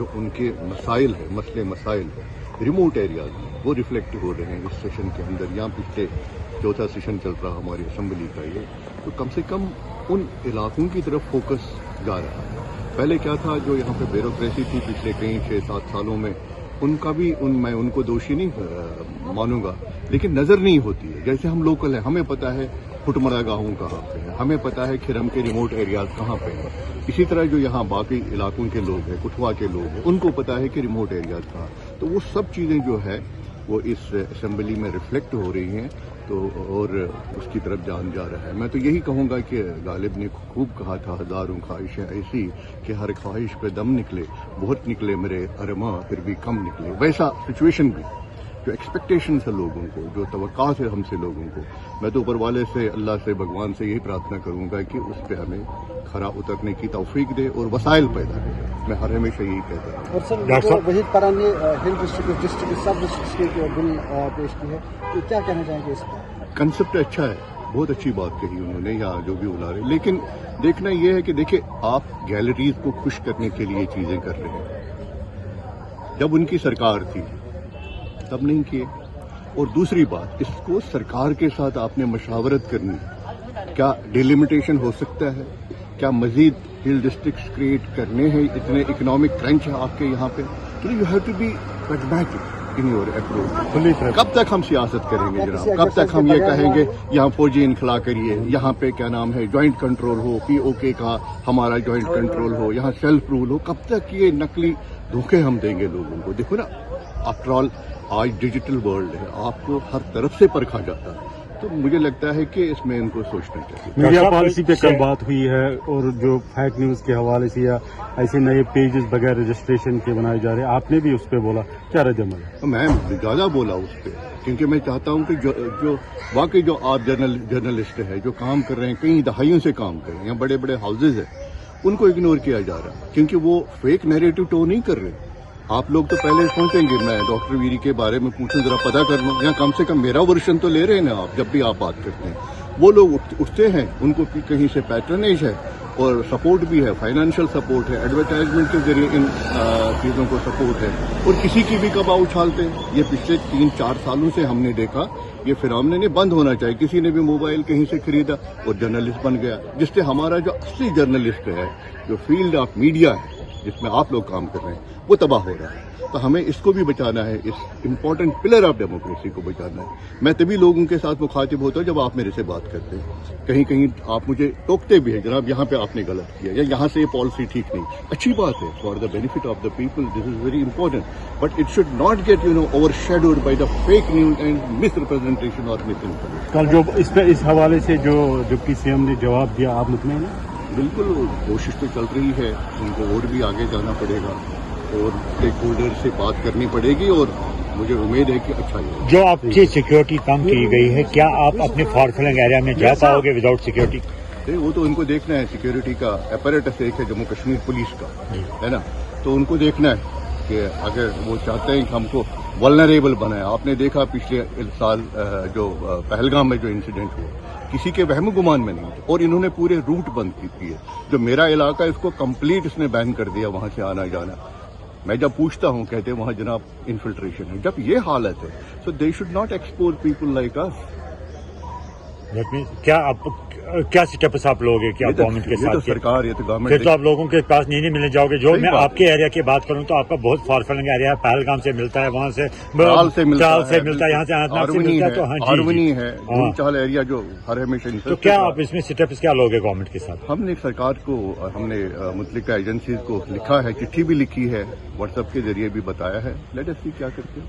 जो उनके मसाइल है, मसले मसाइल है रिमोट एरियाज में, वो रिफ्लेक्ट हो रहे हैं इस सेशन के अंदर। यहाँ पिछले चौथा सेशन चल रहा हमारी असेंबली का ये, तो कम से कम उन इलाकों की तरफ फोकस जा रहा है। पहले क्या था, जो यहाँ पे ब्यूरोक्रेसी थी पिछले कई 6-7 सालों में, उनका भी मैं उनको दोषी नहीं मानूंगा, लेकिन नज़र नहीं होती है। जैसे हम लोकल हैं, हमें पता है फुटमरा गाँव कहाँ पे है, हमें पता है खिरम के रिमोट एरियाज कहाँ पे हैं। इसी तरह जो यहाँ बाकी इलाकों के लोग हैं, कुठवा के लोग हैं, उनको पता है कि रिमोट एरियाज कहाँ। तो वो सब चीज़ें जो है वो इस असेंबली में रिफ्लेक्ट हो रही हैं, तो और उसकी तरफ जान जा रहा है। मैं तो यही कहूँगा कि गालिब ने खूब कहा था, हज़ारों ख्वाहिशें ऐसी कि हर ख्वाहिश पे दम निकले, बहुत निकले मेरे अरमा फिर भी कम निकले। वैसा सिचुएशन भी, जो एक्सपेक्टेशंस है लोगों को, जो तवक्कात है हमसे लोगों को, मैं तो ऊपर वाले से, अल्लाह से, भगवान से यही प्रार्थना करूँगा कि उस पर हमें खरा उतरने की तौफीक दे और वसाइल पैदा करे। मैं हर हमेशा यही कहता हूँ। और सर, वहीद पारा ने हिल डिस्ट्रिक्ट सब डिस्ट्रिक्ट के बिल पेश की है, तो क्या कहना चाहेंगे इस पर? कंसेप्ट अच्छा है, बहुत अच्छी बात कही उन्होंने, या जो भी बुला रहे, लेकिन देखना यह है कि देखिए, आप गैलरीज को खुश करने के लिए चीजें कर रहे हैं। जब उनकी सरकार थी तब नहीं किए। और दूसरी बात, इसको सरकार के साथ आपने मशावरत करनी, क्या डिलिमिटेशन हो सकता है, क्या मजीद हिल डिस्ट्रिक्ट्स क्रिएट करने हैं, इतने इकोनॉमिक क्रंच है आपके यहाँ पे, तो you have to be pragmatic in your approach. कब तक हम सियासत करेंगे जनाब, कब तक हम ये कहेंगे यहाँ फौजी इनखला करिए, यहाँ पे क्या नाम है ज्वाइंट कंट्रोल हो, पीओके का हमारा ज्वाइंट कंट्रोल हो, यहाँ सेल्फ रूल हो, कब तक ये नकली धोखे हम देंगे लोगों को? देखो ना, आफ्टर ऑल आज डिजिटल वर्ल्ड है, आपको हर तरफ से परखा जाता है, तो मुझे लगता है कि इसमें इनको सोचना चाहिए। मीडिया पॉलिसी पे कल बात हुई है, और जो फेक न्यूज के हवाले से या ऐसे नए पेजेस बगैर रजिस्ट्रेशन के बनाए जा रहे हैं, आपने भी उस पर बोला, क्या रद्द-ए-अमल है? मैं ज्यादा बोला उस पर, क्योंकि मैं चाहता हूं कि जो वाकई जो आप जर्नलिस्ट है, जो काम कर रहे हैं, कई दहाइयों से काम कर रहे हैं, बड़े बड़े हाउसेज है, उनको इग्नोर किया जा रहा है, क्योंकि वो फेक नैरेटिव टो नहीं कर रहे। आप लोग तो पहले सोचेंगे मैं डॉक्टर वीरी के बारे में पूछूं, जरा पता कर लूं, या कम से कम मेरा वर्जन तो ले रहे हैं ना आप, जब भी आप बात करते हैं। वो लोग उठते हैं, उनको कहीं से पैटर्नेज है और सपोर्ट भी है, फाइनेंशियल सपोर्ट है, एडवर्टाइजमेंट के जरिए इन चीज़ों को सपोर्ट है, और किसी की भी कबाव उछालते हैं। ये पिछले 3-4 सालों से हमने देखा, ये फिनोमेना नहीं बंद होना चाहिए। किसी ने भी मोबाइल कहीं से खरीदा और जर्नलिस्ट बन गया, जिससे हमारा जो असली जर्नलिस्ट है, जो फील्ड ऑफ मीडिया है जिसमें आप लोग काम कर रहे हैं, वो तबाह हो रहा है। तो हमें इसको भी बचाना है, इस इम्पोर्टेंट पिलर ऑफ डेमोक्रेसी को बचाना है। मैं तभी लोगों के साथ मुखातिब होता हूं जब आप मेरे से बात करते हैं। कहीं कहीं आप मुझे टोकते भी हैं, जनाब यहाँ पे आपने गलत किया, या यहाँ से ये पॉलिसी ठीक नहीं। अच्छी बात है, for the benefit of the people, this is very important, but it should not gate overshadowed by the fake news and miss representation और मिस इन्फॉर्मेशन। कल जो इस हवाले से जो डिप्टी सीएम ने जवाब दिया, आप मुतमईन हैं? बिल्कुल, कोशिश तो चल रही है, उनको और भी आगे जाना पड़ेगा और स्टेक होल्डर से बात करनी पड़ेगी, और मुझे उम्मीद है कि अच्छा ही। जो आपकी सिक्योरिटी कम की गई है, क्या आप अपने फॉर फिलिंग एरिया में जा पाओगे विदाउट सिक्योरिटी? वो तो उनको देखना है, सिक्योरिटी का अपैरेटस एक है जम्मू कश्मीर पुलिस का, है ना, तो उनको देखना है कि अगर वो चाहते हैं कि हमको वल्नरेबल बनाए। आपने देखा पिछले साल जो पहलगाम में जो इंसिडेंट हुआ, किसी के वहम गुमान में नहीं थे, और इन्होंने पूरे रूट बंद की है। जो मेरा इलाका है इसको कंप्लीट इसने बैन कर दिया, वहां से आना जाना। मैं जब पूछता हूं, कहते हैं वहां जनाब इन्फिल्ट्रेशन है। जब ये हालत है, so they should not expose people like us. क्या स्टेप्स आप लोगे, क्या गवर्नमेंट के साथ? सरकार, ये तो गवर्नमेंट। फिर तो आप लोगों के पास नहीं मिलने जाओगे। जो मैं आपके एरिया की बात करूं तो आपका बहुत फार फिलिंग एरिया है, पहलगाम से मिलता है, वहां से त्राल से मिलता है, यहाँ से अनंतनाग से मिलता है, तो हारवनी है, चाल एरिया जो हर हमेशा। तो क्या आप इसमें स्टेप्स क्या लोगे गवर्नमेंट के साथ? हमने सरकार को, हमने मुतल्लिका एजेंसीज को लिखा है, चिट्ठी भी लिखी है, व्हाट्सएप के जरिए भी बताया है। लेट अस सी क्या करते हैं।